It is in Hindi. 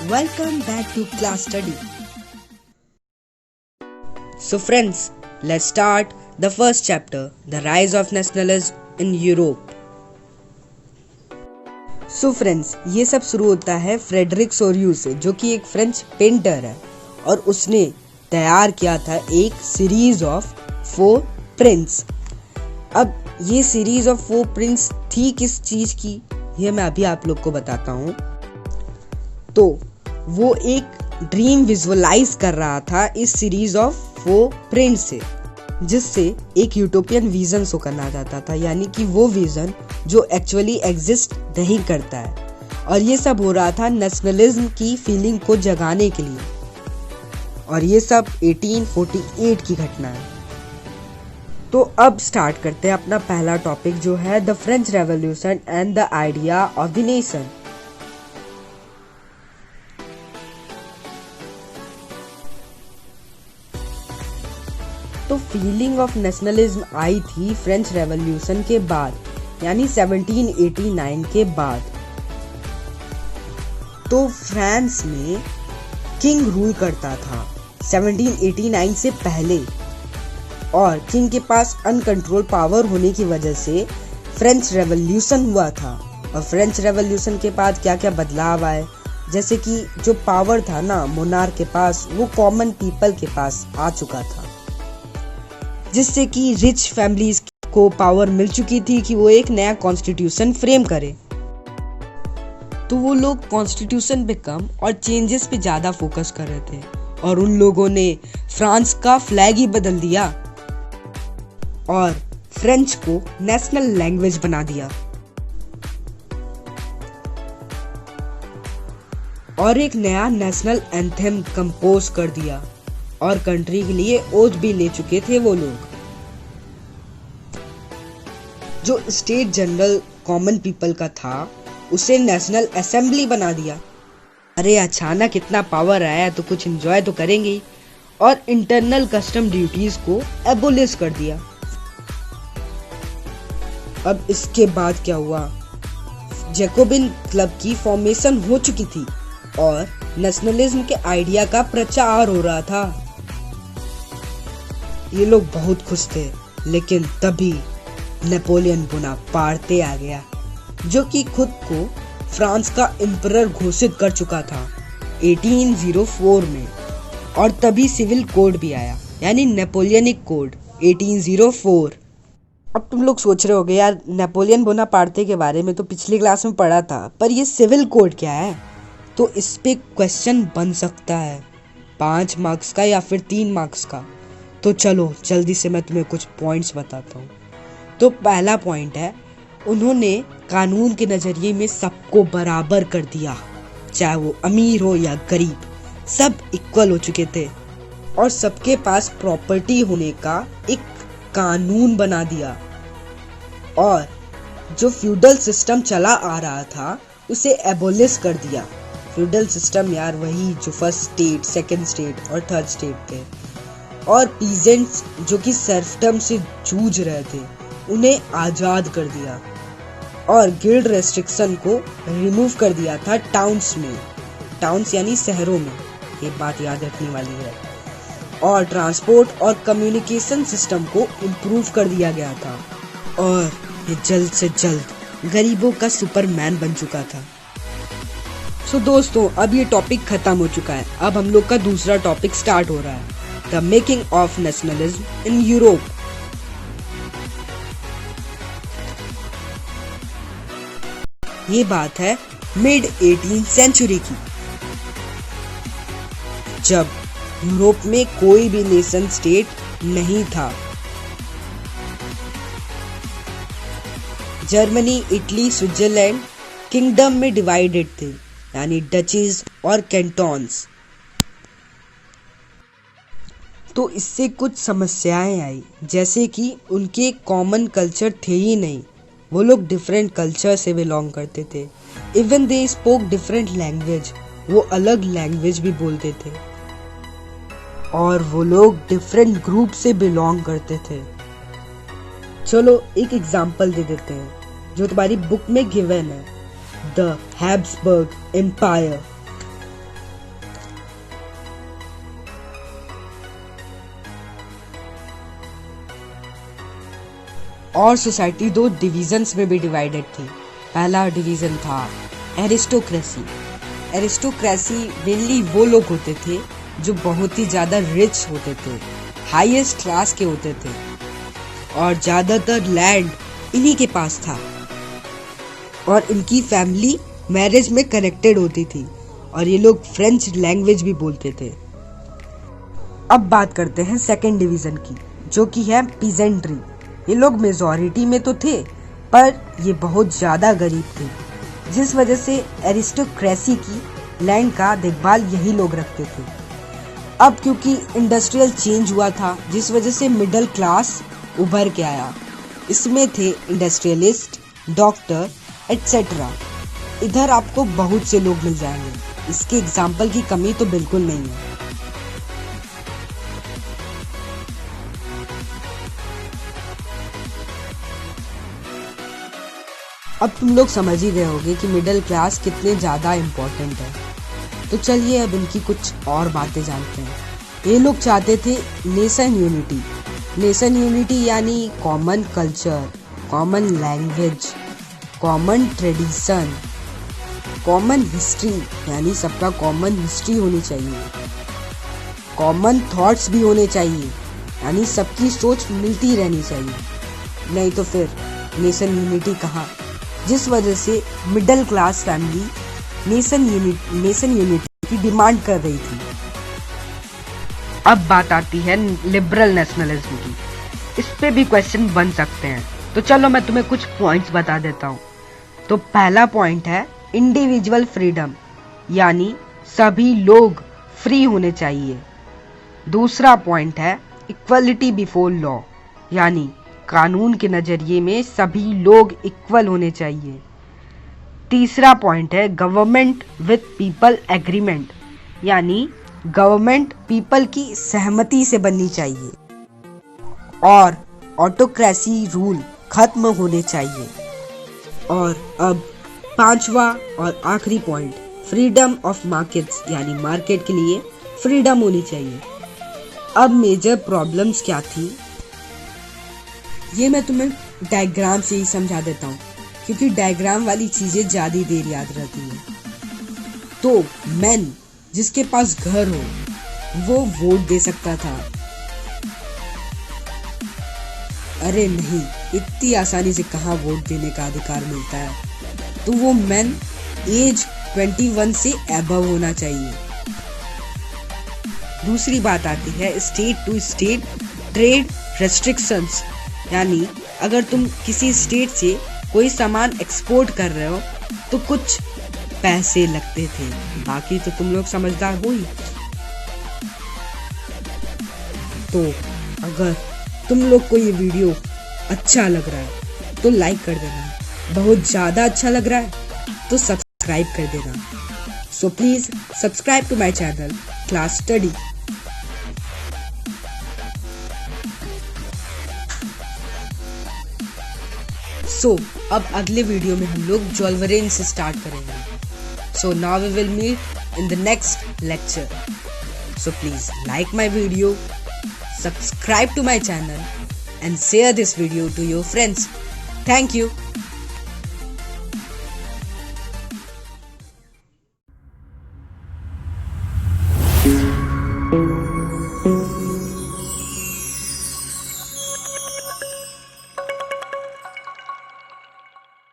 Welcome back to class study. So friends, let's start the first chapter, the rise of nationalism in Europe. So friends, ये सब शुरू होता है फ्रेडरिक सोरियू से, जो कि एक फ्रेंच पेंटर है और उसने तैयार किया था एक सीरीज ऑफ 4 प्रिंट्स। अब ये सीरीज ऑफ 4 प्रिंट्स थी किस चीज की, ये मैं अभी आप लोग को बताता हूँ। तो वो एक ड्रीम विजुअलाइज कर रहा था इस सीरीज ऑफ 4 प्रिंट से, जिससे एक यूटोपियन विजन शो करना चाहता था, यानी कि वो विजन जो एक्चुअली एग्जिस्ट नहीं करता है। और ये सब हो रहा था नेशनलिज्म की फीलिंग को जगाने के लिए, और ये सब 1848 की घटना है। तो अब स्टार्ट करते हैं अपना पहला टॉपिक, जो है the French revolution and the idea of the nation. तो फीलिंग ऑफ नेशनलिज्म आई थी फ्रेंच रेवोल्यूशन के बाद, यानी 1789 के बाद। तो फ्रांस में किंग रूल करता था 1789 से पहले, और किंग के पास अनकंट्रोल पावर होने की वजह से फ्रेंच रेवोल्यूशन हुआ था। और फ्रेंच रेवोल्यूशन के बाद क्या क्या बदलाव आए, जैसे कि जो पावर था ना मोनार्क के पास, वो कॉमन पीपल के पास आ चुका था, जिससे कि रिच फैमिलीज को पावर मिल चुकी थी कि वो एक नया कॉन्स्टिट्यूशन फ्रेम करे। तो वो लोग कॉन्स्टिट्यूशन पे कम और चेंजेस पे ज्यादा फोकस कर रहे थे, और उन लोगों ने फ्रांस का फ्लैग ही बदल दिया और फ्रेंच को नेशनल लैंग्वेज बना दिया, और एक नया नेशनल एंथेम कंपोज कर दिया, और कंट्री के लिए ओथ भी ले चुके थे वो लोग। जो स्टेट जनरल कॉमन पीपल का था, उसे नेशनल असेंबली बना दिया। अरे अचानक इतना पावर आया तो कुछ एंजॉय तो करेंगे ही, और इंटरनल कस्टम ड्यूटीज को एबोलिश कर दिया। अब इसके बाद क्या हुआ, जैकोबिन क्लब की फॉर्मेशन हो चुकी थी और नेशनलिज्म के आइडिया का प्रचार हो रहा था। ये लोग बहुत खुश थे, लेकिन तभी नेपोलियन बोनापार्ट आ गया, जो कि खुद को फ्रांस का एम्परर घोषित कर चुका था 1804 में। और तभी सिविल कोड भी आया, यानी नेपोलियनिक कोड 1804। अब तुम लोग सोच रहे होगे, यार नेपोलियन बोनापार्ट के बारे में तो पिछली क्लास में पढ़ा था, पर ये सिविल कोड क्या है? तो इस पे क्वेश्चन बन सकता है 5 मार्क्स का या फिर 3 मार्क्स का। तो चलो जल्दी से मैं तुम्हें कुछ पॉइंट्स बताता हूँ। तो पहला पॉइंट है, उन्होंने कानून के नजरिए में सबको बराबर कर दिया, चाहे वो अमीर हो या गरीब, सब इक्वल हो चुके थे, और सबके पास प्रॉपर्टी होने का एक कानून बना दिया। और जो फ्यूडल सिस्टम चला आ रहा था, उसे एबोलिश कर दिया। फ्यूडल सिस्टम यार वही जो फर्स्ट स्टेट, सेकंड स्टेट और थर्ड स्टेट थे। और पीजेंट्स जो कि सर्फडम से जूझ रहे थे, उन्हें आजाद कर दिया, और गिल्ड रेस्ट्रिक्शन को रिमूव कर दिया था टाउन्स में, टाउन्स यानी शहरों में, ये बात याद रखने वाली है। और ट्रांसपोर्ट और कम्युनिकेशन सिस्टम को इम्प्रूव कर दिया गया था, और ये जल्द से जल्द गरीबों का सुपरमैन बन चुका था। सो दोस्तों, अब ये टॉपिक खत्म हो चुका है। अब हम लोग का दूसरा टॉपिक स्टार्ट हो रहा है, the making of nationalism in Europe. ये बात है मिड 18th सेंचुरी की, जब यूरोप में कोई भी नेशन स्टेट नहीं था। जर्मनी, इटली, स्विट्जरलैंड किंगडम में डिवाइडेड थे, यानी डचीज और कैंटोन्स। तो इससे कुछ समस्याएं आई, जैसे कि उनके कॉमन कल्चर थे ही नहीं, वो लोग डिफरेंट कल्चर से बिलोंग करते थे। Even they spoke different language, वो अलग लैंग्वेज भी बोलते थे, और वो लोग डिफरेंट ग्रुप से बिलोंग करते थे। चलो एक एग्जांपल दे देते हैं जो तुम्हारी बुक में गिवन है, द हैब्सबर्ग एम्पायर। और सोसाइटी दो डिविजन्स में भी डिवाइडेड थी। पहला डिवीजन था एरिस्टोक्रेसी। एरिस्टोक्रेसी मेनली वो लोग होते थे जो बहुत ही ज़्यादा रिच होते थे, हाईएस्ट क्लास के होते थे, और ज़्यादातर लैंड इन्हीं के पास था, और इनकी फैमिली मैरिज में कनेक्टेड होती थी, और ये लोग फ्रेंच लैंग्वेज भी बोलते थे। अब बात करते हैं सेकंड डिवीजन की, जो कि है पीजेंट्री। ये लोग मेजॉरिटी में तो थे, पर ये बहुत ज़्यादा गरीब थे, जिस वजह से एरिस्टोक्रेसी की लैंड का देखभाल यही लोग रखते थे। अब क्योंकि इंडस्ट्रियल चेंज हुआ था, जिस वजह से मिडिल क्लास उभर के आया। इसमें थे इंडस्ट्रियलिस्ट, डॉक्टर एटसेट्रा। इधर आपको बहुत से लोग मिल जाएंगे, इसके एग्जाम्पल की कमी तो बिल्कुल नहीं है। अब तुम लोग समझ ही गए होगे कि मिडिल क्लास कितने ज़्यादा इम्पोर्टेंट है। तो चलिए अब इनकी कुछ और बातें जानते हैं। ये लोग चाहते थे नेशन यूनिटी। नेशन यूनिटी यानी common culture, common language, common tradition, common history, यानी सबका कॉमन हिस्ट्री होनी चाहिए। कॉमन थॉट्स भी होने चाहिए, यानी सबकी सोच मिलती रहनी चाहिए, नहीं तो फिर नेशन यूनिटी कहाँ। जिस वजह से middle class family nation unity की डिमांड कर रही थी। अब बात आती है लिबरल नेशनलिज्म की। इस पे भी क्वेश्चन बन सकते हैं, तो चलो मैं तुम्हें कुछ पॉइंट्स बता देता हूँ। तो पहला पॉइंट है इंडिविजुअल फ्रीडम, यानी सभी लोग फ्री होने चाहिए। दूसरा पॉइंट है इक्वलिटी बिफोर लॉ, यानी कानून के नजरिए में सभी लोग इक्वल होने चाहिए। तीसरा पॉइंट है गवर्नमेंट विथ पीपल एग्रीमेंट, यानी गवर्नमेंट पीपल की सहमति से बननी चाहिए। और ऑटोक्रेसी रूल खत्म होने चाहिए। और अब पांचवा और आखिरी पॉइंट फ्रीडम ऑफ मार्केट्स, यानी मार्केट के लिए फ्रीडम होनी चाहिए। अब मेजर प्रॉब्लम्स क्या थी, ये मैं तुम्हें डायग्राम से ही समझा देता हूँ, क्योंकि डायग्राम वाली चीजें ज्यादा देर याद रहती हैं। तो मैन जिसके पास घर हो वो वोट दे सकता था। अरे नहीं, इतनी आसानी से कहाँ वोट देने का अधिकार मिलता है। तो वो मैन एज 21 से अबव होना चाहिए। दूसरी बात आती है state to state trade restrictions, यानी अगर तुम किसी स्टेट से कोई सामान एक्सपोर्ट कर रहे हो तो कुछ पैसे लगते थे, बाकी तो तुम लोग समझदार हो ही। तो अगर तुम लोग को ये वीडियो अच्छा लग रहा है तो लाइक कर देना, बहुत ज़्यादा अच्छा लग रहा है तो सब्सक्राइब कर देना। So please subscribe to my channel class study. सो अब अगले वीडियो में हम लोग जोल्वरेन से स्टार्ट करेंगे। So now we will meet in the next lecture. So please like my video, subscribe to my channel and share this video to your friends. Thank you.